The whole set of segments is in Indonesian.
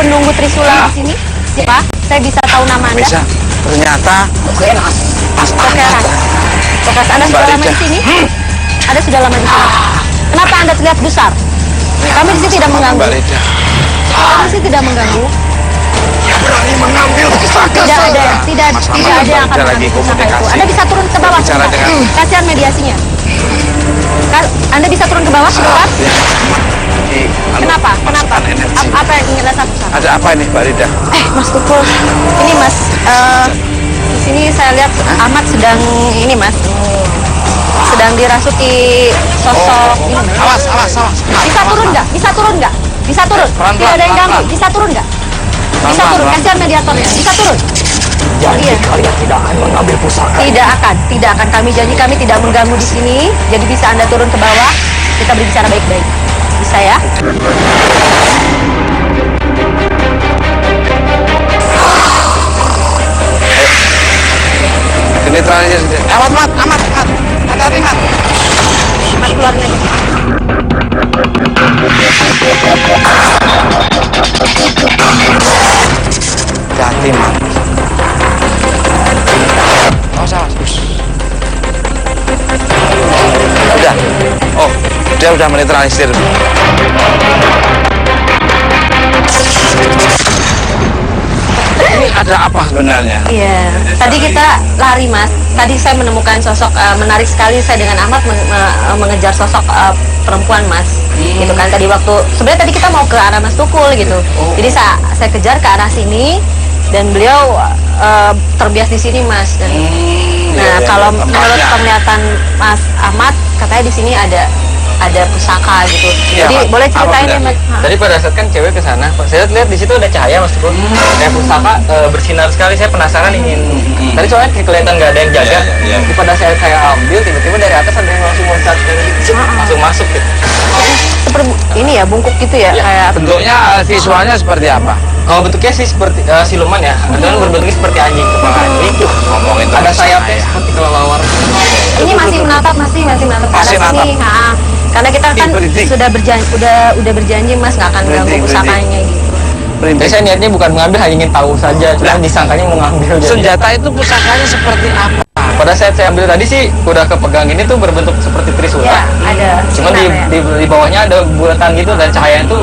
penunggu Trisula di sini? Siapa? Saya bisa tahu nama Anda? Bisa. Ternyata Tokeras. Tokeras, Anda sudah lama di sini? Anda sudah lama di sini. Kenapa Anda terlihat besar? Kami di sini tidak mengganggu. Kami di sini tidak mengganggu. Dia berani mengambil pusaka Tidak ada yang akan lagi mengambil pusaka itu. komunikasi. Anda bisa turun ke bawah Bicara sebentar. dengan- Kasihan mediasinya. Anda bisa turun ke bawah sebentar? Kenapa? Kenapa? Apa yang ingin Anda sampaikan? Ada apa ini, Mbak Rida? Mas Tukul, ini Mas, di sini saya lihat Ahmad sedang ini Mas, sedang dirasuki sosok ini. Mas. Awas. Bisa turun nggak? Bisa turun nggak? Bisa turun? Pelan-pelan, Tidak ada yang ganggu. pelan-pelan. Bisa turun nggak? Bisa Pelan-pelan, turun. pelan. Kasihan mediatornya. Bisa turun. Janji Iya. kalian tidak akan mengambil pusaka. Tidak akan. Kami janji kami tidak mengganggu di sini. Jadi bisa Anda turun ke bawah. Kita berbicara baik-baik. Bisa ya? Netralisir. Amat. Hati-hati, Mat. Mas keluarin aja. Hati-hati, Mat. Awas. Udah. Oh, dia udah menetralisir. Ini ada apa sebenarnya? Iya, tadi kita lari Mas. Tadi saya menemukan sosok menarik sekali. Saya dengan Ahmad mengejar sosok perempuan Mas. Gitu kan tadi waktu sebenarnya tadi kita mau ke arah Mas Tukul gitu. Jadi saya kejar ke arah sini dan beliau terbias di sini Mas. Dan, nah kalau menurut penglihatan Mas Ahmad katanya di sini ada pusaka gitu. Iya, Jadi Mas. boleh ceritain Apa ya Mas? Tadi pada saat kan cewek ke sana, saya lihat di situ ada cahaya Mas Tukul. Kayak pusaka bersinar sekali. Saya penasaran ingin. Tadi soalnya kelihatan nggak ada yang jaga. Iya. Tapi pada saat saya ambil, tiba-tiba dari atas ada yang langsung loncat langsung masuk gitu. Seperti ini ya bungkuk gitu ya kayak Bentuknya visualnya seperti apa? Kalau bentuknya sih seperti siluman ya, dan berbentuknya seperti anjing kepala. Ini Ngomongin ada terus sayapnya saya. seperti kelelawar. ini masih menatap masih menatap ke Masih arah sini. natap. Ha. Karena kita kan Berhenti. sudah berjanji Mas nggak akan Berhenti, ganggu pusakanya gitu. Jadi saya niatnya bukan mengambil, hanya ingin tahu saja. Cuma disangkanya mau ngambil. jadi. Senjata itu pusakanya seperti apa? Pada saat saya ambil tadi sih udah kepegang ini tuh berbentuk seperti Ya, trisula. ada Cuman sinar ya. di bawahnya ada bulatan gitu dan cahaya itu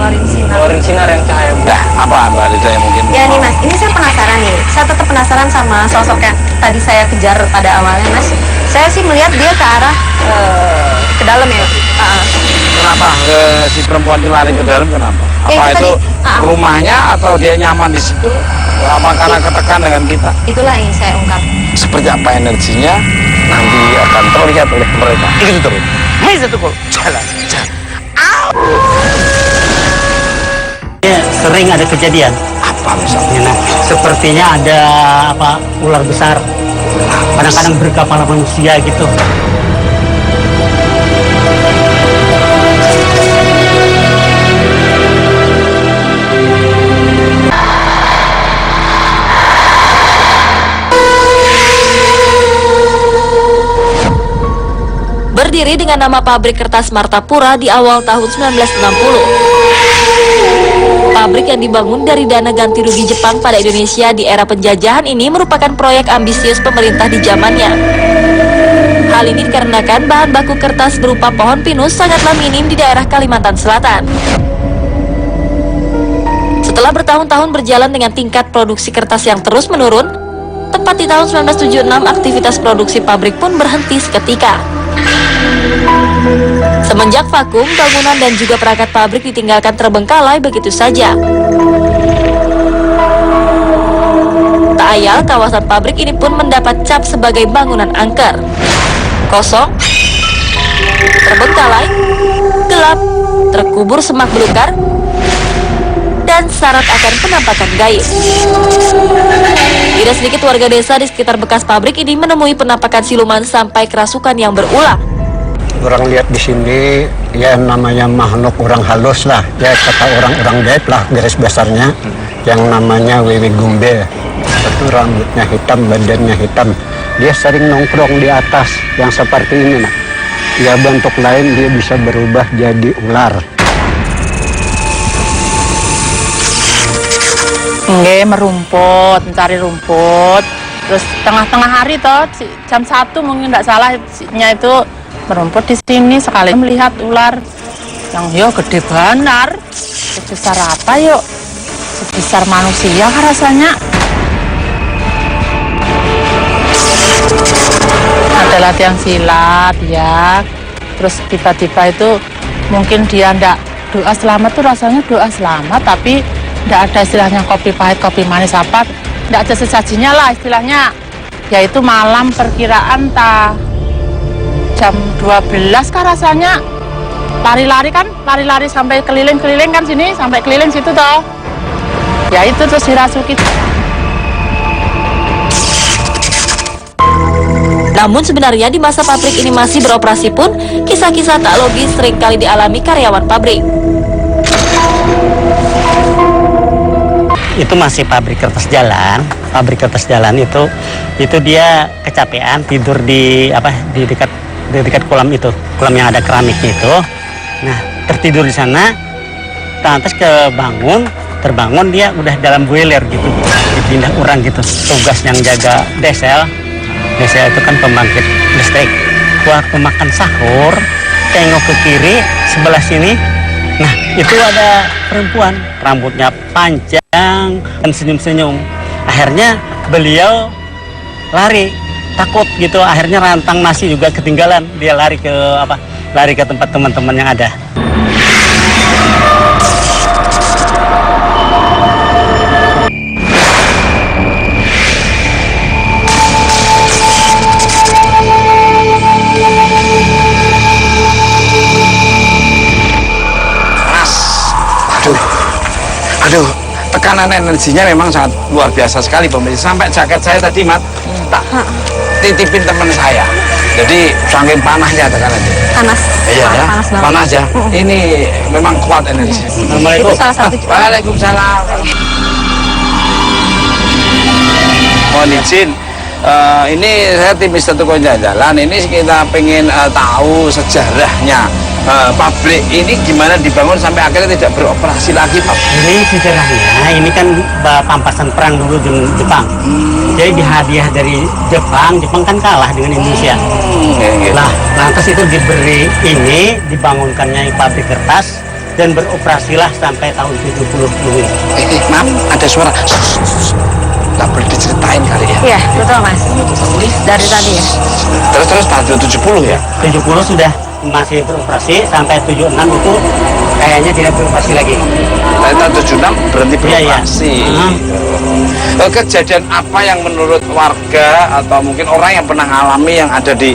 ngeluarin sinar yang cahaya. Nah, apa Mbak Rida yang mungkin? Ya nih Mas, ini saya penasaran nih. Saya tetap penasaran sama sosok yang tadi saya kejar pada awalnya Mas. Saya sih melihat dia ke arah ke dalam ya. Kenapa si perempuan itu lari ke dalam? Kenapa? Ya, Apa itu itu tadi. rumahnya atau dia nyaman di situ? Apa karena ketekan dengan kita? Itulah yang saya ungkap. Seperti apa energinya nanti akan terlihat oleh mereka. Itu terus. Hei satu kol. Jalan. Sering ada kejadian. Apa misalnya? Nah, sepertinya ada ular besar. Kadang-kadang berkepala manusia gitu. Berdiri dengan nama pabrik kertas Martapura di awal tahun 1960. Pabrik yang dibangun dari dana ganti rugi Jepang pada Indonesia di era penjajahan ini merupakan proyek ambisius pemerintah di zamannya. Hal ini dikarenakan bahan baku kertas berupa pohon pinus sangatlah minim di daerah Kalimantan Selatan. Setelah bertahun-tahun berjalan dengan tingkat produksi kertas yang terus menurun, tepat di tahun 1976 aktivitas produksi pabrik pun berhenti seketika. Semenjak vakum, bangunan dan juga perangkat pabrik ditinggalkan terbengkalai begitu saja. Tak ayal, kawasan pabrik ini pun mendapat cap sebagai bangunan angker. Kosong, terbengkalai, gelap, terkubur semak belukar, dan syarat akan penampakan gaib. Tidak sedikit warga desa di sekitar bekas pabrik ini menemui penampakan siluman sampai kerasukan yang berulang. Orang lihat di sini ya namanya makhluk orang halus lah, ya kata orang-orang gaib lah garis besarnya, yang namanya Wewe Gumbe. Itu rambutnya hitam, badannya hitam. Dia sering nongkrong di atas yang seperti ini nah. Ya bentuk lain dia bisa berubah jadi ular. Nggih, merumput, mencari rumput. Terus tengah-tengah hari toh, jam 1 mungkin tidak salahnya itu merumput di sini sekali melihat ular yang yo gede benar. Sebesar apa yuk? Sebesar manusia rasanya. Ada latihan silat ya. Terus tiba-tiba itu mungkin dia ndak doa selamat tuh rasanya doa selamat, tapi ndak ada istilahnya kopi pahit, kopi manis apa. Nggak ada sesajinya lah istilahnya, yaitu malam perkiraan jam 12 kan rasanya lari-lari sampai keliling-keliling kan sini, sampai keliling situ toh, ya itu terus dirasuki. Namun sebenarnya di masa pabrik ini masih beroperasi pun, kisah-kisah tak logis seringkali dialami karyawan pabrik. Itu masih pabrik kertas jalan. Pabrik kertas jalan itu dia kecapean tidur di dekat kolam itu, kolam yang ada keramiknya itu. Nah, tertidur di sana, lantas terbangun dia udah dalam boiler gitu, dipindah orang gitu. Tugas yang jaga desel itu kan pembangkit listrik. Waktu makan sahur, tengok ke kiri sebelah sini. Nah, itu ada perempuan, rambutnya panjang dan senyum-senyum. Akhirnya beliau lari, takut gitu. Akhirnya rantang nasi juga ketinggalan. Dia lari ke tempat teman-teman yang ada. Aduh, tekanan energinya memang sangat luar biasa sekali pemirsa. Sampai jaket saya tadi mat tak titipin teman saya. Jadi saking panasnya tekanannya. Panas. Iya ya, Panas banget. panas ya. Ini memang kuat energi. Itu salah satu. Waalaikumsalam. Mohon izin. Ini saya tim Mr. Tukang Jalan. Ini kita pengen tahu sejarahnya pabrik ini gimana dibangun sampai akhirnya tidak beroperasi lagi, Pak. Ini sejarahnya, ini kan pampasan perang dulu dengan Jepang. Jadi dihadiah dari Jepang kan kalah dengan Indonesia. Lah, lantas itu dibangunkannya pabrik kertas dan beroperasilah sampai tahun 70 dulu. Maaf, ada suara. Nggak boleh diceritain kali ya. Iya, betul Mas. Dari tadi ya. Terus tahun 70 ya? 70 sudah masih beroperasi, sampai 76 itu kayaknya tidak beroperasi lagi. Dari tahun 76 berhenti Iya, iya. beroperasi. Kejadian apa yang menurut warga atau mungkin orang yang pernah alami yang ada di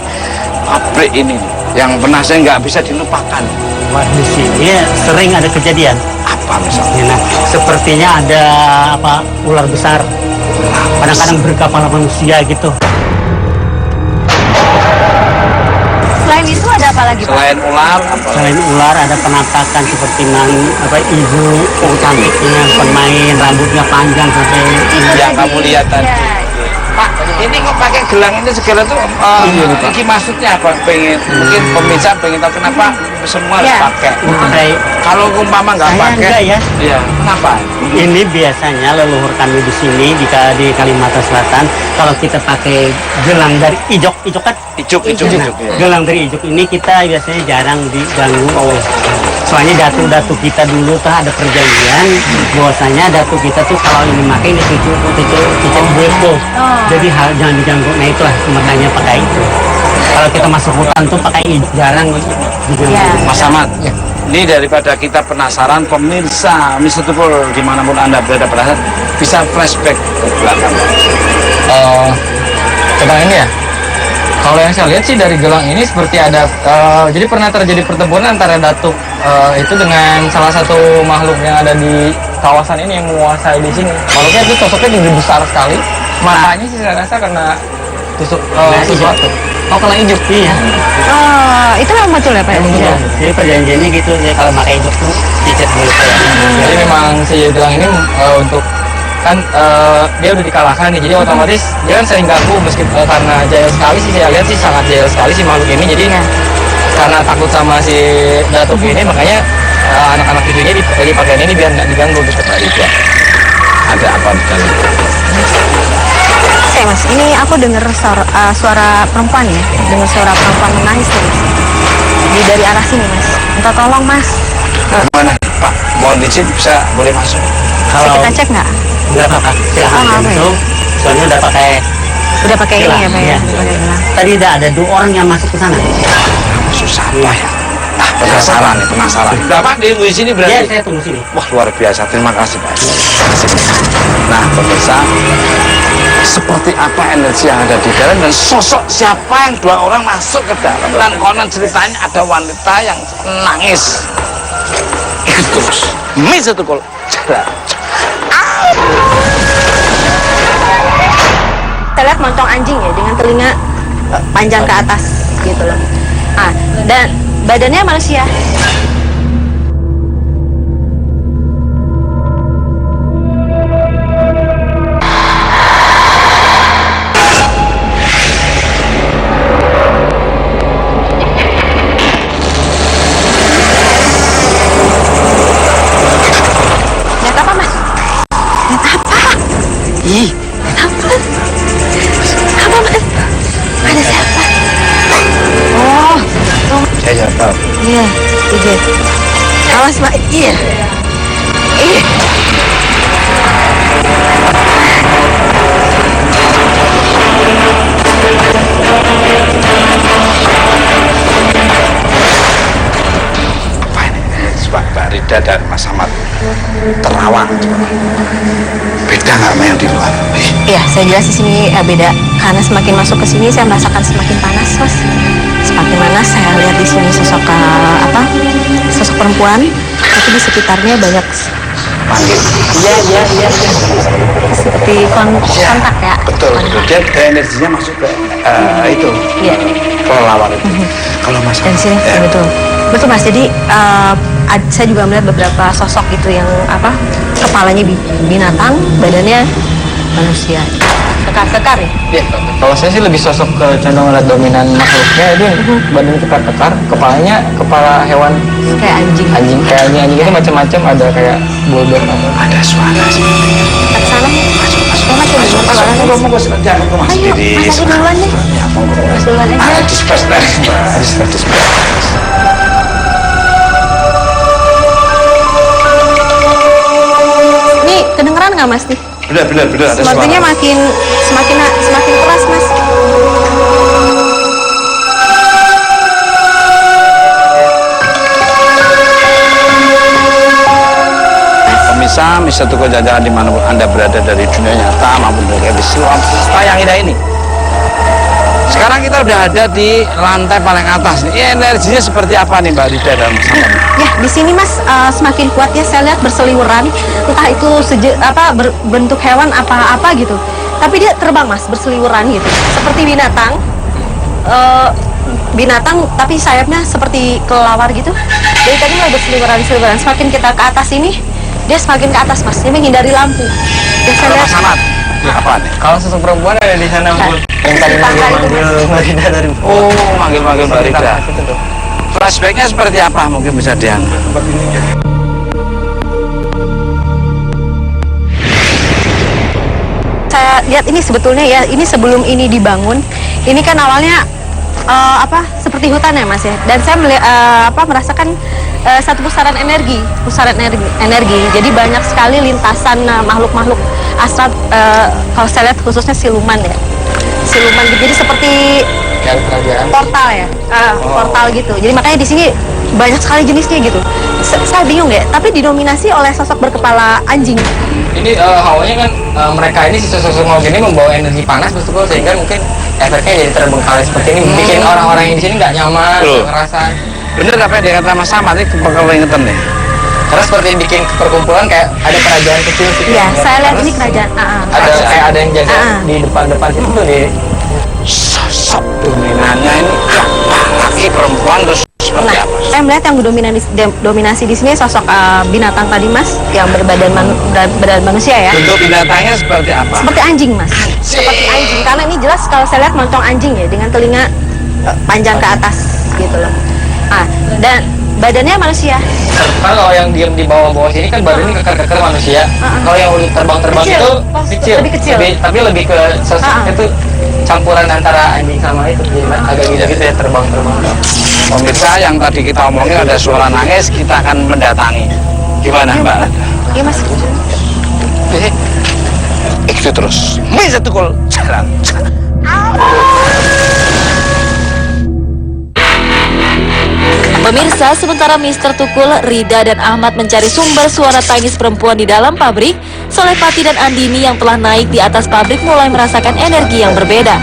pabrik ini yang pernah saya nggak bisa dilupakan? Wah, di sini sering ada kejadian. Apa misalnya? Nah, sepertinya ada ular besar. Kadang-kadang berkepala manusia gitu. Selain itu ada apa lagi, Pak? Selain ular, apa? Selain ular ada penampakan seperti ibu cantik dengan pemain rambutnya panjang sampai Yang kamu lihat tadi. Iya. Pak, ini kok pakai gelang ini segala tuh ini maksudnya apa? Mungkin pemirsa pengen tahu kenapa semua harus Iya. pakai. Saya Kalau umpama nggak enggak pakai, ya. iya, kenapa? Ini biasanya leluhur kami di sini di Kalimantan Selatan kalau kita pakai gelang dari ijok kan? Ijuk. Nah, gelang dari ijuk ini kita biasanya jarang diganggu oleh. Soalnya datu kita dulu tuh ada perjanjian bahwasanya datu kita tuh kalau ini pakai ini cucu buat tuh. Jadi jangan diganggu. Nah itulah makanya pakai itu. Kalau kita masuk hutan tuh pakai jarang diganggu. Ya. Mas Ahmad, ini daripada kita penasaran, pemirsa Mr. Tukul dimanapun Anda berada penasaran, bisa flashback ke belakang. Tentang ini ya. Kalau yang saya lihat sih dari gelang ini seperti ada jadi pernah terjadi pertempuran antara datuk itu dengan salah satu makhluk yang ada di kawasan ini yang menguasai di sini. Makhluknya itu sosoknya tinggi besar sekali. Matanya sih saya rasa kena tusuk sesuatu. Oh, kena ijuk. Iya. Oh, itu memang betul ya, Pak? Iya. Jadi perjanjiannya gitu ya kalau pakai ijuk tuh cicit dulu. Jadi memang si gelang ini untuk kan dia udah dikalahkan nih, jadi otomatis dia kan sering ganggu meskipun karena jahil sekali sih saya lihat sih sangat jahil sekali si makhluk ini, jadi karena takut sama si datuk ini makanya anak-anak cucunya dipakai ini biar nggak diganggu gitu Pak. Itu ada apa di dalam? Saya mas, ini aku dengar suara perempuan ya, dengar suara perempuan menangis nih, mas. Dari arah sini mas. Minta tolong mas. Mana Pak? Mohon izin bisa boleh masuk? Bisa kita cek nggak? Nggak apa-apa, silahkan Oh, nggak apa ya? masuk. Soalnya udah pakai Udah pakai ini ya gelang, pak ya? iya. Udah pakai gelang. Tadi ada 2 orang yang masuk ke sana. Susah ya. Penasaran nih, penasaran. Bapak di sini Iya, berarti? saya tunggu sini. Wah luar biasa, terima kasih Pak. Nah pemirsa, seperti apa energi yang ada di dalam dan sosok siapa yang 2 orang masuk ke dalam dan konon ceritanya ada wanita yang nangis. Ikut terus, Mr. Tukul. Saya lihat montong anjing ya dengan telinga panjang ke atas gitu loh. Dan badannya manusia. Lihat apa mas? Lihat apa? Ih, Apa? Apa mas? Ada siapa? Oh, saya tahu. iya, iya. Awas Pak, iya. Iya. Apa ini? Pak Rida dan Mas Ahmad terawang. Beda nggak sama yang di luar? Iya, saya jelas di sini beda karena semakin masuk ke sini saya merasakan semakin panas, Mas. Semakin panas saya lihat di sini sosok sosok perempuan, tapi di sekitarnya banyak Panggil. Iya. seperti kontak ya. Betul, betul. Dia energinya masuk ke itu, Iya. kelelawar itu. Kalau Mas Dan sini ya, betul. Betul Mas. Jadi saya juga melihat beberapa sosok itu yang kepalanya binatang, badannya manusia. Kekar-kekar ya. Ya, kalau saya sih lebih sosok ke condong lihat dominan makhluknya itu badan kekar-kekar, kepalanya kepala hewan Kayak anjing. anjing kayak anjing itu macam-macam, ada kayak bulldog apa. ada suara sih. Ke sana. Masuk, masuk, Ya, Mas, masuk, masuk, masuk. masuk. Monggo, jangan ke Mas Ayo, Didi. Mas Adi duluan deh. Ya, monggo. Mas duluan aja. Ada disperse dari disperse. Nih, kedengeran nggak Mas nih? Benar, ada Sepertinya suara. semakin keras Mas. Pemirsa, Mr. Tukul Jajaran dimanapun Anda berada dari dunia nyata maupun dari episode yang indah ini. Sekarang kita udah ada di lantai paling atas nih. Energinya seperti apa nih Mbak Rida dan Mas Ahmad? Ya, di sini Mas semakin kuatnya saya lihat berseliweran, entah itu berbentuk hewan apa gitu. Tapi dia terbang Mas, berseliweran gitu. Seperti binatang. Binatang tapi sayapnya seperti kelelawar gitu. Dari tadi mulai berseliweran. Semakin kita ke atas ini, dia semakin ke atas Mas. Dia menghindari lampu. Dan saya Kalau lihat Mas Ahmad, apa nih? Kalau sosok perempuan ada di sana, Bu. Yang tadi Tangga itu, manggil Mbak Rida dari Oh, manggil-manggil Mbak Rida. Itu tuh. Flashbacknya seperti apa mungkin bisa diangkat? saya lihat ini sebetulnya ya, ini sebelum ini dibangun, ini kan awalnya seperti hutan ya Mas ya. Dan saya merasakan satu pusaran energi. Jadi banyak sekali lintasan makhluk-makhluk astral, kalau saya lihat khususnya siluman ya. Siluman gitu. Jadi seperti Dari kerajaan. portal ya, portal gitu. Jadi makanya di sini banyak sekali jenisnya gitu. Saya bingung deh, tapi didominasi oleh sosok berkepala anjing. Ini hawanya kan mereka ini si sosok makhluk ini membawa energi panas betul, sehingga mungkin efeknya jadi terbengkalai seperti ini, bikin orang-orang yang di sini nggak nyaman, Betul. ngerasa. Bener apa yang dikata Mas Ahmad ini keingetan nih? Karena seperti bikin perkumpulan kayak ada kerajaan kecil gitu. Iya, saya lihat Terus ini kerajaan. Ada kayak ada yang jaga Ah. di depan situ tuh di. Sosok dominannya ini laki perempuan terus seperti Nah, apa? saya melihat yang dominasi di sini sosok binatang tadi Mas, yang berbadan manusia ya. Bentuk binatangnya seperti apa? Seperti anjing Mas. Seperti anjing, karena ini jelas kalau saya lihat moncong anjing ya, dengan telinga panjang ke atas gitu loh. Dan badannya manusia. Kan kalau yang diem di bawah-bawah sini kan badannya keker-keker manusia. Kalau yang udah terbang-terbang Kecil. itu Oh, kecil, lebih kecil. tapi lebih ke sosok itu campuran antara anjing sama itu, jadi agak gitu ya terbang-terbang. Pemirsa, yang tadi kita omongin ada suara nangis, kita akan mendatangi. Gimana Mbak? Iya mas. Itu terus. Bisa tukul jalan. Pemirsa, sementara Mister Tukul, Rida, dan Ahmad mencari sumber suara tangis perempuan di dalam pabrik, Solepati dan Andini yang telah naik di atas pabrik mulai merasakan energi yang berbeda.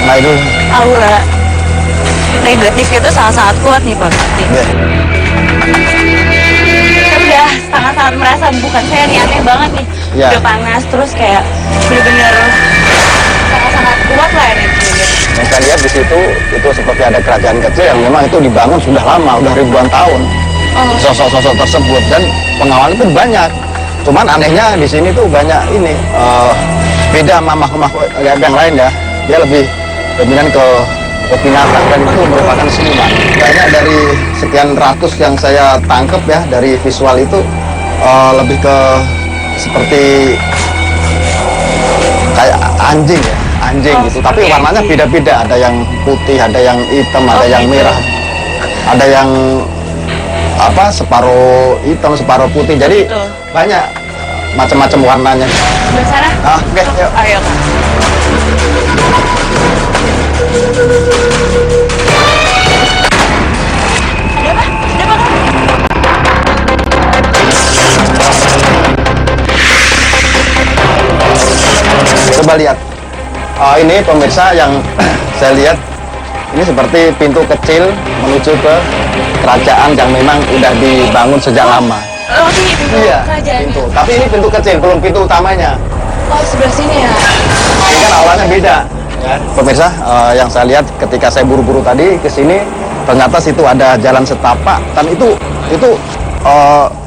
Nah itu Aura negatif itu sangat kuat nih Pak. Saya udah sangat-sangat merasa bukan saya nih, aneh banget nih. Ya. Udah panas terus kayak bener-bener sangat-sangat kuat lah energinya. yang saya lihat di situ itu seperti ada kerajaan kecil yang memang itu dibangun sudah lama, udah ribuan tahun. Sosok-sosok tersebut dan pengawal itu banyak. Cuman anehnya di sini tuh banyak ini beda sama makhluk-makhluk yang lain ya. Dia lebih dominan ke binatang dan itu merupakan seniman. Banyak dari sekian ratus yang saya tangkap ya dari visual itu lebih ke seperti kayak anjing ya. Anjing gitu, tapi warnanya beda-beda, ada yang putih, ada yang hitam, ada yang merah, ada yang apa separuh hitam, separuh putih, jadi banyak macam-macam warnanya. Sebelah sana? Oke, yuk. Ayo Kak. Ada apa? Ada apa Kak? Coba lihat. Ini pemirsa yang saya lihat ini seperti pintu kecil menuju ke kerajaan yang memang udah dibangun sejak lama. Oh ini pintu kerajaannya. pintu. Tapi ini pintu kecil, belum pintu utamanya. Oh sebelah sini ya. Ini kan awalnya beda. Ya. Pemirsa, yang saya lihat ketika saya buru-buru tadi ke sini, ternyata situ ada jalan setapak dan itu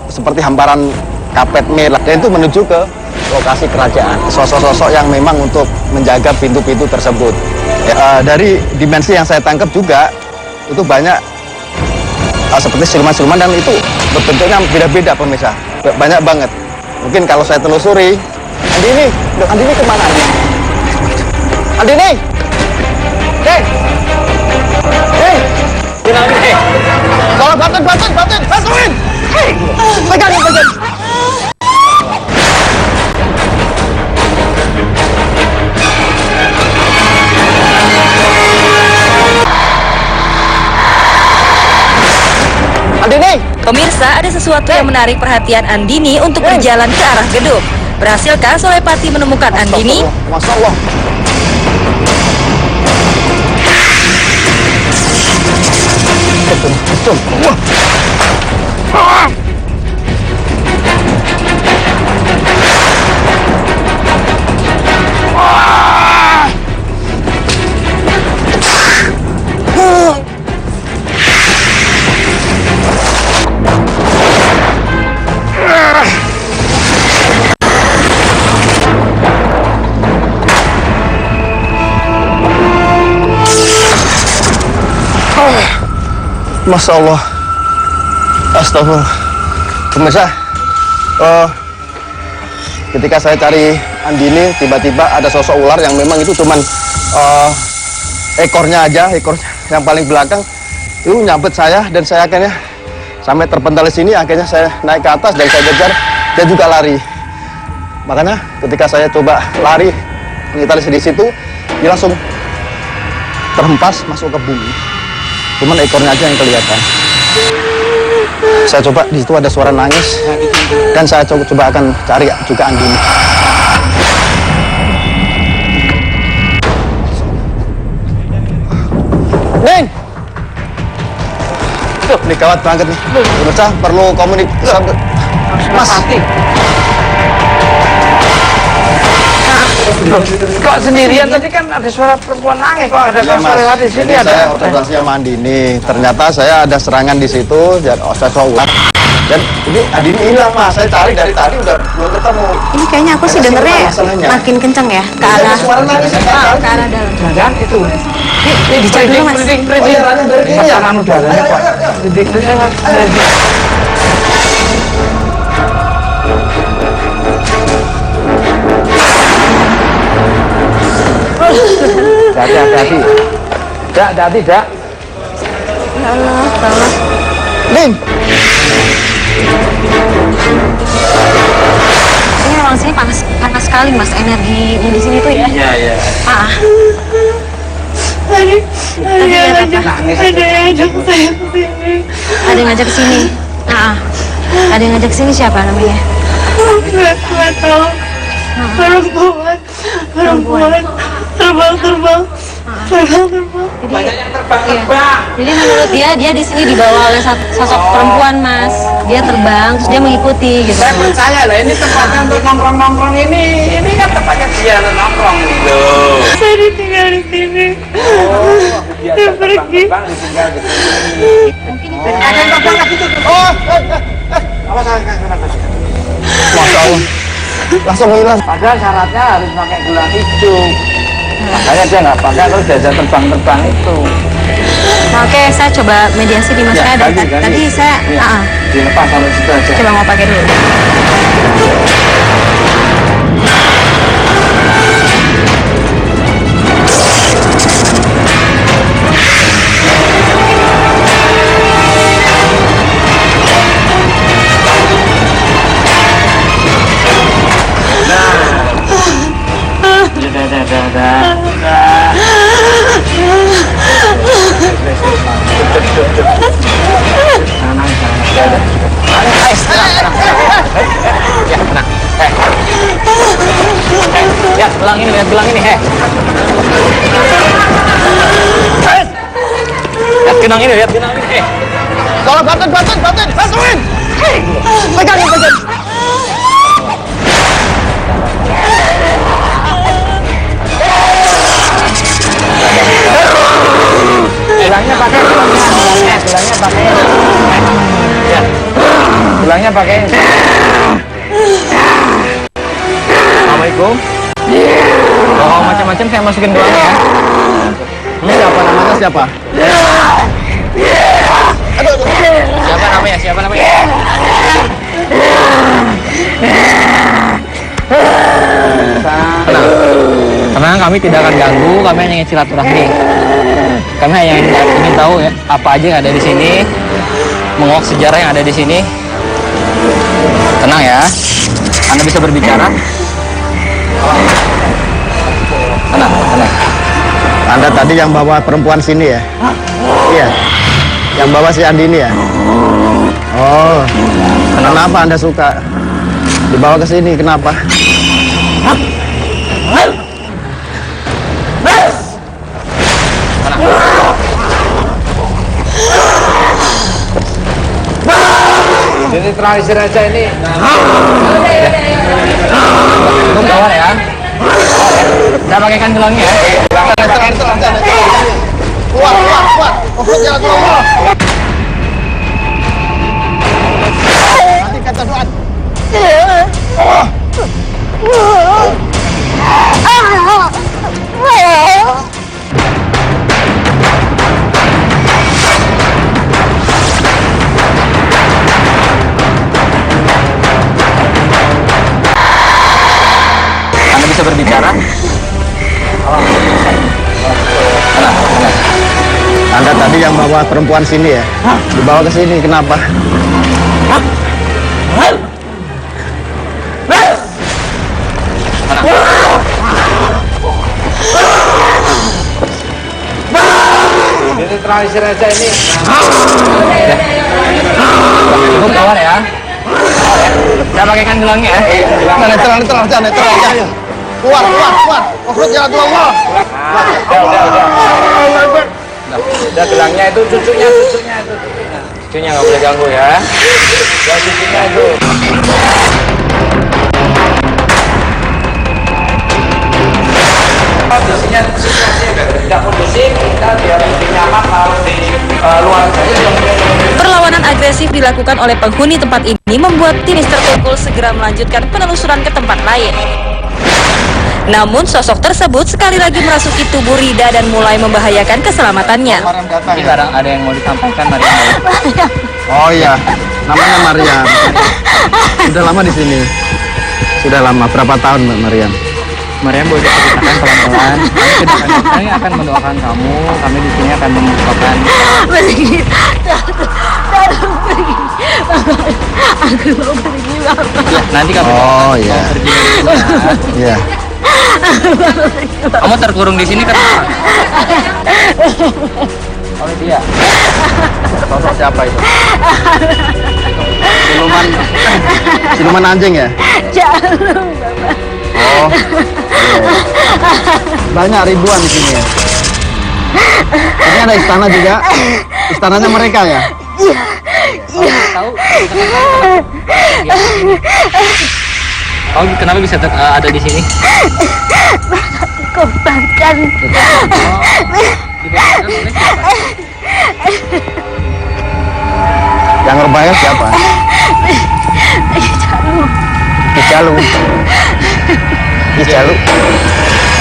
seperti hamparan kapet merah dan itu menuju ke lokasi kerajaan. Sosok-sosok yang memang untuk menjaga pintu-pintu tersebut. Ya, dari dimensi yang saya tangkap juga itu banyak seperti siluman-siluman dan itu bentuknya beda-beda pemirsa. Banyak banget. Mungkin kalau saya telusuri, Andini, Andini kemana? Andini, hei, hei, tolong bantuin, hei, pegangin. Andini! Pemirsa, ada sesuatu yang menarik perhatian Andini untuk berjalan ke arah gedung. Berhasilkah Solepati menemukan Andini? Masya Allah. Betul. Wah. Masya Allah. Astagfirullah. Pemirsa, ketika saya cari Andini, tiba-tiba ada sosok ular yang memang itu cuman ekornya aja, ekor yang paling belakang itu nyabet saya dan saya akhirnya sampai terpental di sini. Akhirnya saya naik ke atas dan saya kejar, dia juga lari. Makanya ketika saya coba lari mengitari di situ, dia langsung terhempas masuk ke bumi. Cuman ekornya aja yang kelihatan. Saya coba di situ ada suara nangis dan saya coba akan cari juga Andini. Neng, tuh, ini gawat banget nih. Pemirsa perlu komunikasi. Mas, Kok sendirian tadi kan ada suara perempuan nangis, kok ada ya, suara Mas. di sini Jadi ada. saya observasi sama Andini. Ternyata saya ada serangan di situ dan saya ular. Dan ini Adini hilang mas, saya cari dari tadi udah belum ketemu. Ini kayaknya aku sih dengernya makin kenceng ya ke arah Suara nangis ke arah dalam. Dan itu. Yuk, dicek dulu mas. Oh iya, Rani dari sini ya. Tekanan udaranya Pak. Hati-hati. Hati-hati, Dak. Ya Allah, tolong. Ling, Ini memang sini panas sekali mas, energi di sini tuh ya. Iya, iya. Ah. Tadi lihat apa? Ada yang ngajak saya ke sini. Ada yang ngajak ke sini. Ah. Ada yang ngajak ke sini siapa namanya? Nggak tahu. Perempuan. Terbang. Jadi menurut dia di sini dibawa oleh sosok perempuan mas. Dia terbang, terus dia mengikuti gitu. Saya percaya lah, ini tempatnya untuk nongkrong-nongkrong ini kan tempatnya dia nongkrong gitu. Saya ditinggal di sini. Dia pergi. Ditinggal di sini. Mungkin itu ada yang terbang lagi tuh. Oh, apa saya Masya Allah, langsung hilang. Padahal syaratnya harus pakai gelang hijau. Makanya dia nggak pakai, terus diajak terbang-terbang itu. Nah, oke, saya coba mediasi di mas saya dari tadi saya dilepas sampai situ aja. coba mau pakai dulu. Ya, gelang ini, lihat gelang ini, Lihat gelang ini, Kalau bantuin, bantuin. Pegangin. Gelangnya pakai. Assalamualaikum. Kalau macam-macam saya masukin gelangnya ya. Ini siapa namanya siapa? Siapa namanya? Tenang, kami tidak akan ganggu, kami hanya ingin silaturahmi. Kami hanya ingin tahu ya, apa aja yang ada di sini, menguak sejarah yang ada di sini. Tenang ya, Anda bisa berbicara. Tenang. Anda tadi yang bawa perempuan sini ya? Iya. Yang bawa si Andini ya? Oh. Kenapa Anda suka dibawa ke sini? Kenapa? Jadi terakhir aja ini. Tunggu kawan ya. Saya pakaikan gelangnya ya. Kuat. Offroad jalan keluar. Nanti kata doa. Anda bisa berbicara. Anda tadi yang bawa perempuan sini ya? Dibawa ke sini, kenapa? Jadi terakhir aja ini. Tunggu kawan ya. Saya pakaikan gelangnya ya. Netral aja. Kuat. Offroad jalan keluar. Udah gelangnya itu cucunya itu. Cucunya nggak boleh ganggu ya. Ya cucunya itu. Kondisinya situasi tidak kondusif, kita biar lebih nyaman kalau di luar saja. Perlawanan agresif dilakukan oleh penghuni tempat ini membuat tim Mister Tukul segera melanjutkan penelusuran ke tempat lain. Namun sosok tersebut sekali lagi merasuki tubuh Rida dan mulai membahayakan keselamatannya. Ini barang ada yang mau disampaikan Maria. Oh iya, namanya Mariam. Sudah lama di sini. Sudah lama. Berapa tahun Mbak Mariam? Maria boleh ceritakan pelan-pelan. Kami akan mendoakan kamu. Kami di sini akan mengucapkan. Aku mau pergi, Bapak. Ya, nanti kamu Oh iya. mau pergi dari sini, ya. Iya. Kamu terkurung di sini kenapa? Oleh dia. Sosok siapa itu? Siluman anjing ya? Jangan, Bapak. Oh. Iya. Banyak ribuan di sini ya. Ini ada istana juga. Istananya mereka ya? Tahu? Kamu kenapa bisa ada di sini? Korbankan. Yang ngebayar siapa? Dijalu. Dijalu.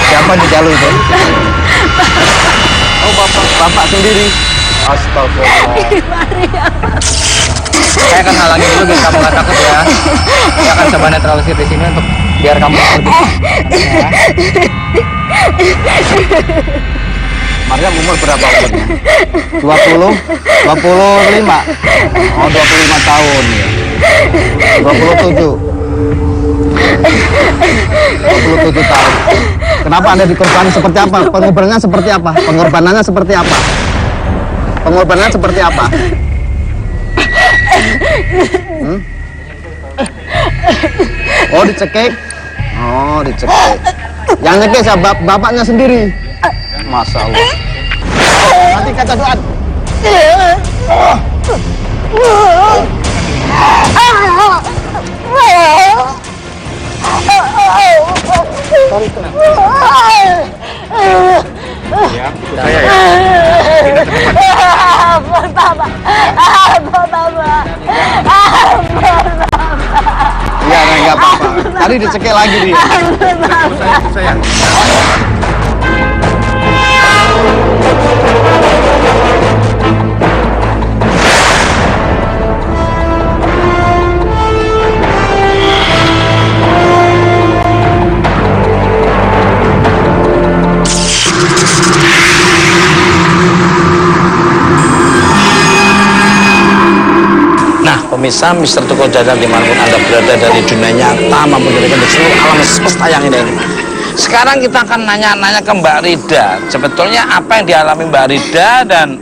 Siapa Dijalu itu? Oh bapak sendiri. Astagfirullah. Saya akan halangi dulu biar kamu nggak takut ya. Saya akan coba netralisir di sini untuk biar kamu lebih. Ya. Mariam umur berapa umurnya? 20? 25? Oh 25 tahun ya. 27. 27 tahun. Kenapa Anda dikorban seperti apa? Pengorbanannya seperti apa? Pengorbanannya seperti apa? Pengorbanannya seperti apa? Oh dicekik. Oh dicekik. Yang nyekik siapa? Bapaknya sendiri. Masya Allah. Nanti kata doa. Ya, saya ya. Ampun, Bapak. Ampun, Bapak. Ampun, Bapak. Iya, enggak apa-apa. Tadi dicekik lagi dia. Ampun, Bapak. Saya. Nah, pemirsa Mister Tukul Dadang dimanapun Anda berada dari dunia nyata maupun dari seluruh alam semesta yang ini. Sekarang kita akan nanya-nanya ke Mbak Rida. Sebetulnya apa yang dialami Mbak Rida dan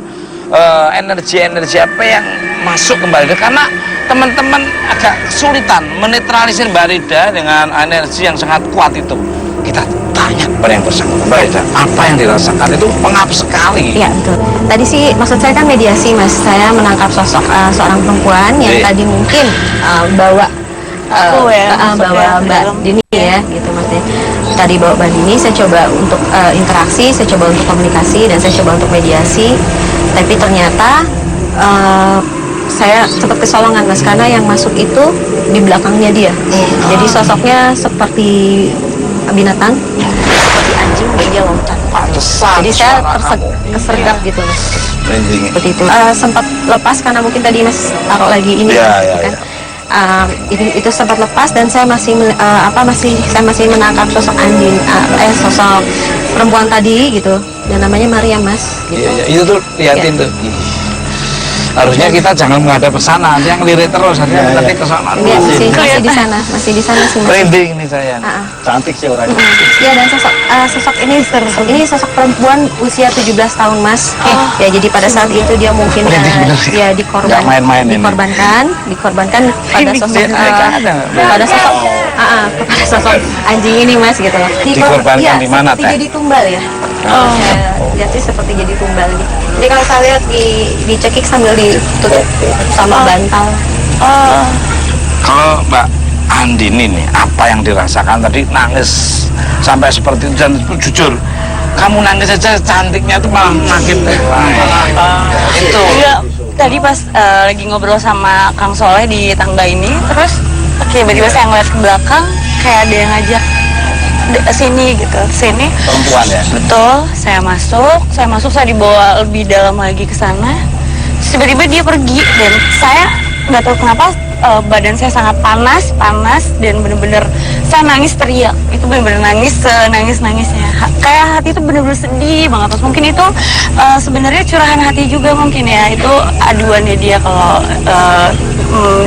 energi-energi apa yang masuk ke Mbak Rida? Karena teman-teman agak kesulitan menetralisir Mbak Rida dengan energi yang sangat kuat itu. Kita tanya kepada yang bersangkutan, Mbak Rida, apa yang dirasakan itu pengap sekali. Iya betul. Tadi sih maksud saya kan mediasi Mas. Saya menangkap sosok seorang perempuan yang Iya. tadi mungkin bawa bawa Mbak Dini ya gitu Mas ya. Tadi bawa Mbak Dini, saya coba untuk interaksi, saya coba untuk komunikasi dan saya coba untuk mediasi. Tapi ternyata saya sempat kesolongan Mas karena yang masuk itu di belakangnya dia. Jadi sosoknya seperti binatang, seperti anjing dan dia loncat. Jadi saya kesergap gitu Mas. Seperti itu. Sempat lepas karena mungkin tadi Mas taruh lagi ini kan. Itu sempat lepas dan saya masih menangkap sosok anjing, sosok perempuan tadi gitu. Dan namanya Maria Mas. Gitu. Iya, itu tuh liatin tuh. Harusnya kita jangan menghadap ke sana, yang lirik terus, harusnya nanti ke sana. Iya, masih di sana sih Mas. Merinding nih saya. Cantik sih orangnya. Iya dan sosok ini sosok perempuan usia 17 tahun Mas. Ya jadi pada saat itu dia mungkin ya Nggak main-main ini. dikorbankan pada sosok kepada sosok anjing ini Mas gitu. Dikorbankan di mana, Teh? Jadi tumbal ya. Lihat sih seperti jadi tumbal gitu. Jadi kalau saya lihat dicekik sambil ditutup sama bantal. Kalau Mbak Andini nih, apa yang dirasakan tadi nangis sampai seperti itu dan jujur, kamu nangis aja cantiknya tuh malah makin itu. tadi pas lagi ngobrol sama Kang Soleh di tangga ini, terus tiba-tiba saya ngeliat ke belakang kayak ada yang ngajak sini gitu, sini. Perempuan ya? Betul, saya masuk, saya dibawa lebih dalam lagi ke sana. Terus tiba-tiba dia pergi dan saya nggak tahu kenapa badan saya sangat panas dan bener-bener saya nangis teriak. Itu bener-bener nangis, nangis-nangisnya. Kayak hati itu bener-bener sedih banget. Terus mungkin itu sebenarnya curahan hati juga mungkin ya. Itu aduannya dia kalau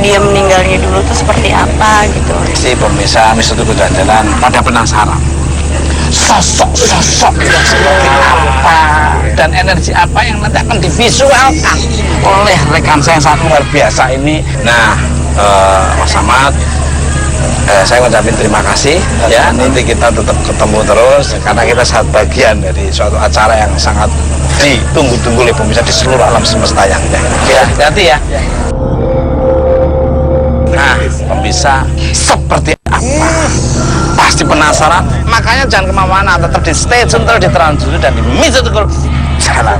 dia meninggalnya dulu tuh seperti apa gitu. Si pemirsa Mister Tuku Jalan pada penasaran sosok yang seperti apa dan energi apa yang nanti akan divisualkan oleh rekan saya yang sangat luar biasa ini. Nah, Mas Ahmad, saya ngucapin terima kasih ya. Nanti kita tetap ketemu terus karena kita sangat bagian dari suatu acara yang sangat ditunggu-tunggu oleh pemirsa di seluruh alam semesta yang ada. Ya, hati-hati ya. Nah, pemirsa seperti apa? Pasti penasaran, makanya jangan kemana-mana, tetap di stay tune terus di Trans Studio dan di Mister Tuku Jalan.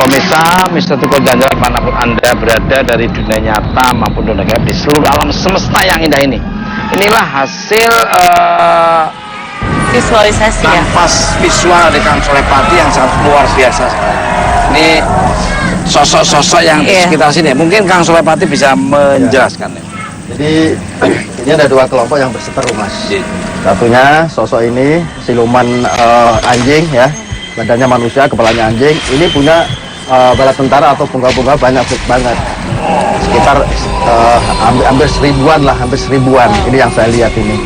Pemirsa Mister Tuku Jalan manapun Anda berada dari dunia nyata maupun dunia gaib di seluruh alam semesta yang indah ini. Inilah hasil Visualisasi ya. nafas visual dari Kang Solepati yang sangat luar biasa. Ini sosok-sosok yang di sekitar sini. Mungkin Kang Solepati bisa menjelaskan. Jadi ini ada dua kelompok yang berseteru, Mas. Satunya sosok ini siluman anjing ya, badannya manusia, kepalanya anjing. Ini punya bala tentara atau bunga-bunga banyak banget. Sekitar hampir seribuan. Ini yang saya lihat ini.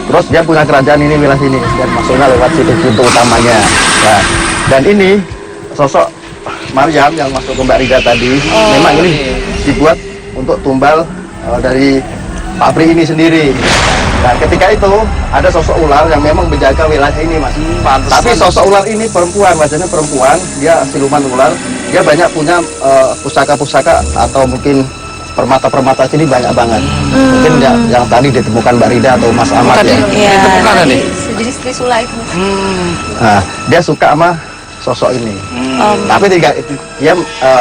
Terus dia punya kerajaan ini wilayah sini dan masuknya lewat situ pintu utamanya. Nah, dan ini sosok Maryam yang masuk ke Mbak Rida tadi, memang ini dibuat untuk tumbal dari pabrik ini sendiri. Nah, ketika itu ada sosok ular yang memang menjaga wilayah ini, Mas. Tapi sosok ular ini perempuan, wajahnya perempuan, dia siluman ular. Dia banyak punya pusaka-pusaka atau mungkin permata-permata sini banyak banget. Mungkin yang tadi ditemukan Mbak Rida atau Mas Ahmad ya. Ditemukan nih. Sejenis trisula itu. Nah, dia suka sama sosok ini. Tapi dia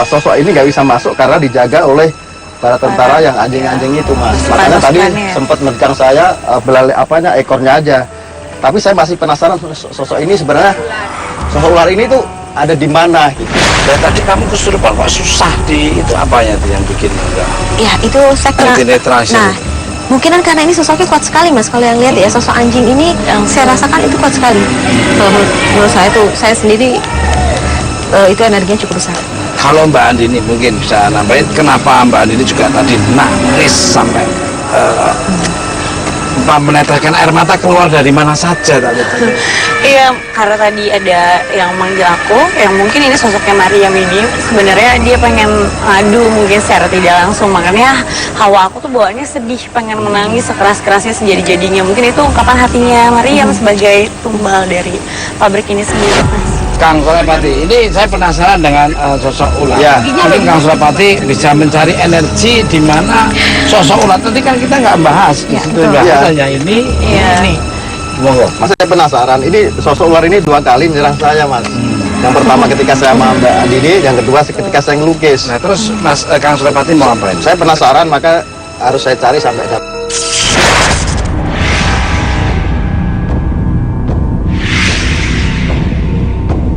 sosok ini nggak bisa masuk karena dijaga oleh para tentara yang anjing-anjing itu, Mas. Makanya tadi sempat megang saya belalai ekornya aja. Tapi saya masih penasaran sosok ini sebenarnya sosok ular ini tuh ada di mana gitu. Dan tadi kamu kesurupan kok susah di itu apanya tuh yang bikin enggak? Ya itu saya kena. Nah, mungkinan karena ini sosoknya kuat sekali, Mas. Kalau yang lihat ya sosok anjing ini yang saya rasakan itu kuat sekali. Menurut saya tuh saya sendiri itu energinya cukup besar. Kalau Mbak Andini mungkin bisa nambahin kenapa Mbak Andini juga tadi nangis sampai meneteskan air mata keluar dari mana saja tadi. Iya, karena tadi ada yang manggil aku, yang mungkin ini sosoknya Maryam ini. Sebenarnya dia pengen ngadu mungkin secara tidak langsung, makanya hawa aku tuh bawaannya sedih, pengen menangis sekeras-kerasnya sejadi-jadinya. Mungkin itu ungkapan hatinya Maryam sebagai tumbal dari pabrik ini sendiri, Mas. Kang Solepati, ini saya penasaran dengan sosok ular. Ya. Mungkin Kang Solepati bisa mencari energi di mana sosok ular. Tadi kan kita nggak bahas di situ bahasanya ini. Monggo. Mas, saya penasaran. Ini sosok ular ini 2 kali menyerang saya, Mas. Yang pertama ketika saya sama Mbak Andini, yang kedua ketika saya ngelukis. Nah, terus Mas Kang Solepati mau ngapain? Saya penasaran, maka harus saya cari sampai dapat.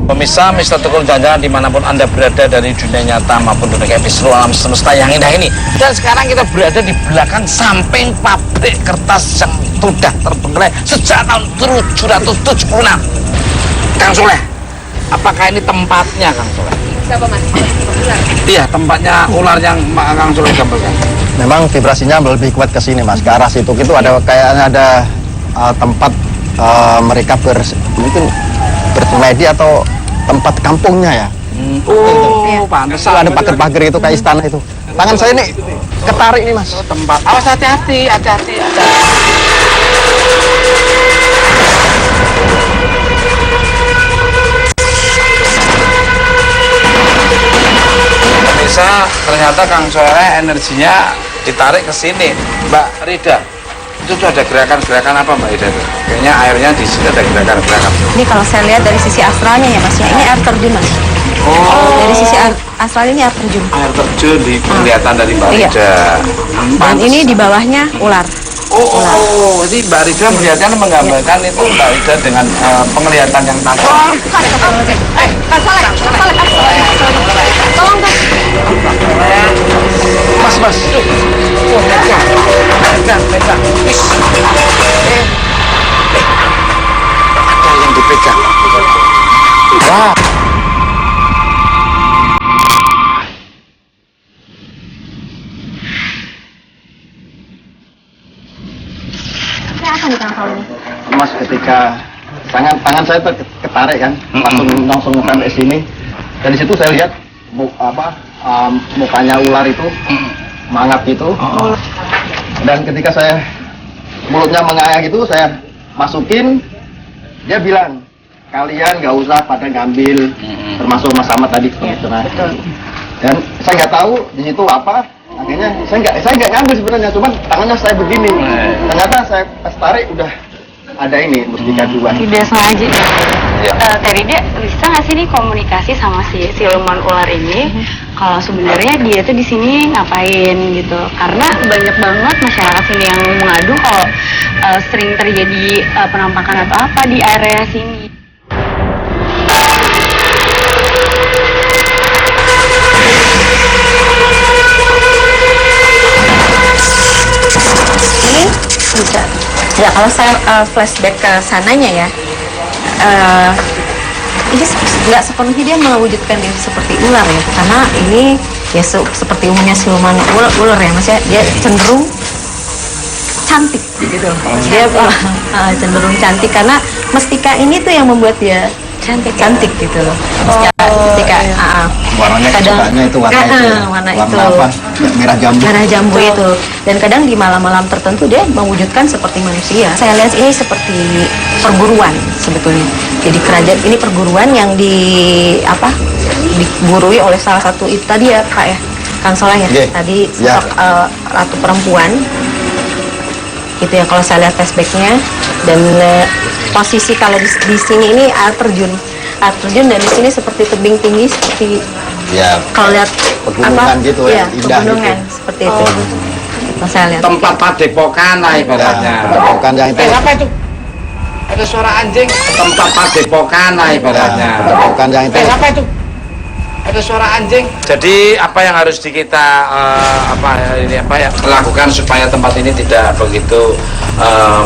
Pemirsa Mr. Tukul Jalan-Jalan dimanapun Anda berada dari dunia nyata maupun dunia gaib seluruh alam semesta yang indah ini. Dan sekarang kita berada di belakang samping pabrik kertas yang sudah terbengkalai sejak tahun 1776. Kang Soleh, apakah ini tempatnya Kang Soleh? Siapa mas? Iya, tempatnya ular yang Kang Soleh gambarkan. Memang vibrasinya lebih kuat ke sini mas, ke arah situ itu ada kayaknya ada tempat mereka mungkin bersemedi atau tempat kampungnya ya. Oh, pantas. Itu ada pagar-pagar itu kayak istana itu. Tangan saya nih ketarik nih mas. Tempat. Awas hati-hati. Bisa ternyata Kang Soleh energinya ditarik ke sini. Mbak Rida, itu tuh ada gerakan-gerakan apa Mbak Rida? Kayaknya airnya di sini ada gerakan-gerakan. Ini kalau saya lihat dari sisi astralnya ya mas ya, ini air terjun mas. Dari sisi astral ini air terjun. Air terjun di penglihatan dari Mbak Iya. Rida. Dan ini di bawahnya ular. Jadi Mbak Rida melihatnya menggambarkan itu Mbak Rida dengan penglihatan yang tajam. Tolong Mas. Pegang. Ada yang dipegang. Wah. Mas ketika tangan saya ketarik kan, langsung sampai sini. Dan di situ saya lihat mukanya ular itu mangap gitu. Dan ketika saya mulutnya mengayah gitu, saya masukin, dia bilang kalian nggak usah pada ngambil, termasuk Mas Ahmad tadi. Dan saya nggak tahu di situ apa. Akhirnya saya nggak ngambil sebenarnya, cuman tangannya saya begini. Ternyata saya pas tarik udah ada ini mustika 2. Tidak sengaja. Teri dia bisa nggak sih nih komunikasi sama si siluman ular ini? Kalau sebenarnya dia tuh di sini ngapain gitu? Karena banyak banget masyarakat sini yang mengadu kalau sering terjadi penampakan atau apa di area sini. Bisa. Ya kalau saya flashback ke sananya ya, ini nggak sepenuhnya dia mewujudkan diri seperti ular ya, karena ini ya seperti umumnya siluman ular ya mas ya, dia cenderung cantik gitu loh. Dia cenderung cantik karena mestika ini tuh yang membuat dia cantik gitu loh. Mestika warnanya kesukaannya itu warna itu apa? Merah jambu itu. Dan kadang di malam-malam tertentu dia mewujudkan seperti manusia. Saya lihat ini seperti perguruan sebetulnya. Jadi kerajaan ini perguruan yang diburui oleh salah satu itu tadi ya Pak ya, Kang Soleh ya. Tadi sosok ratu perempuan. Gitu ya kalau saya lihat flashbacknya. Dan posisi kalau di sini ini air terjun dan di sini seperti tebing tinggi seperti ya, kalau lihat pegunungan gitu ya, indah pegunungan gitu. Seperti itu. Kalau saya lihat Tempat padepokan lah ibaratnya. Padepokan yang itu. Apa itu? Ada suara anjing. Tempat padepokan lah ibaratnya. Padepokan yang itu. Apa itu? Ada suara anjing. Jadi apa yang harus kita lakukan supaya tempat ini tidak begitu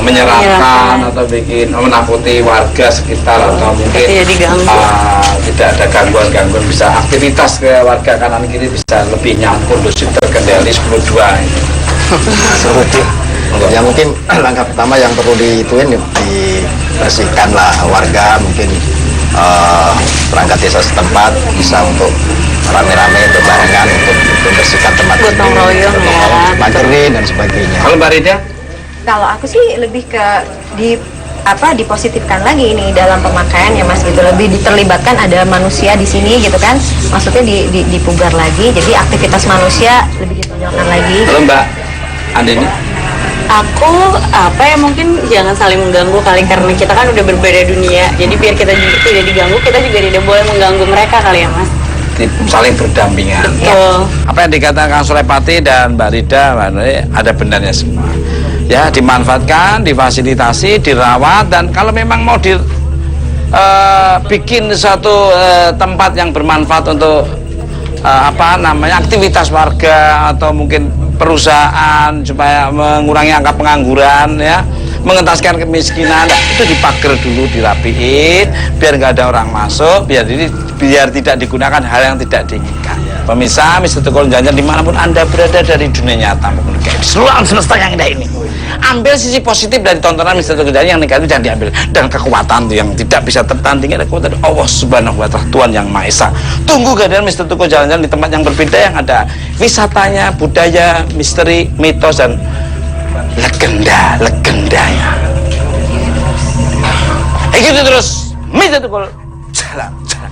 menyeramkan atau bikin menakuti warga sekitar atau mungkin tidak ada gangguan bisa aktivitas ke warga kanan kiri bisa lebih nyampur, kondusif, terkendali 10-2 ini. Ya mungkin langkah pertama yang perlu dibersihkan lah warga, mungkin perangkat desa setempat bisa untuk rame-rame berbarengan untuk membersihkan tempat gotong royong ya, pagerin dan sebagainya. Kalau Mbak Rida? Kalau aku sih lebih ke dipositifkan lagi ini dalam pemakaian ya mas gitu, lebih diterlibatkan ada manusia di sini gitu kan, maksudnya dipugar lagi, jadi aktivitas manusia lebih ditonjolkan lagi. Kalau Mbak Andini? Aku mungkin jangan saling mengganggu kali, karena kita kan udah berbeda dunia, jadi biar kita juga tidak diganggu, kita juga tidak boleh mengganggu mereka kali ya mas. Saling berdampingan. Betul. Apa yang dikatakan Solepati dan Mbak Rida ada benarnya semua. Ya, dimanfaatkan, difasilitasi, dirawat, dan kalau memang mau bikin suatu tempat yang bermanfaat untuk aktivitas warga atau mungkin perusahaan supaya mengurangi angka pengangguran ya, mengentaskan kemiskinan. Itu dipagar dulu, dirapiin biar nggak ada orang masuk, biar tidak digunakan hal yang tidak diinginkan. Pemirsa Mr. Tukul Jajan dimanapun Anda berada dari dunia nyata maupun di seluruh alam semesta yang indah ini, ambil sisi positif dari tontonan Mr. Tukul Jajan, yang negatif jangan diambil. Dan kekuatan yang tidak bisa tertandingi adalah kekuatan Allah Subhanahu wa Ta'ala, Tuhan yang Maha Esa. Tunggu kehadiran Mr. Tukul Jalan-jalan di tempat yang berbeda, yang ada wisatanya, budaya, misteri, mitos, dan legendanya. Itu terus Mr. Tukul Jalan-jalan.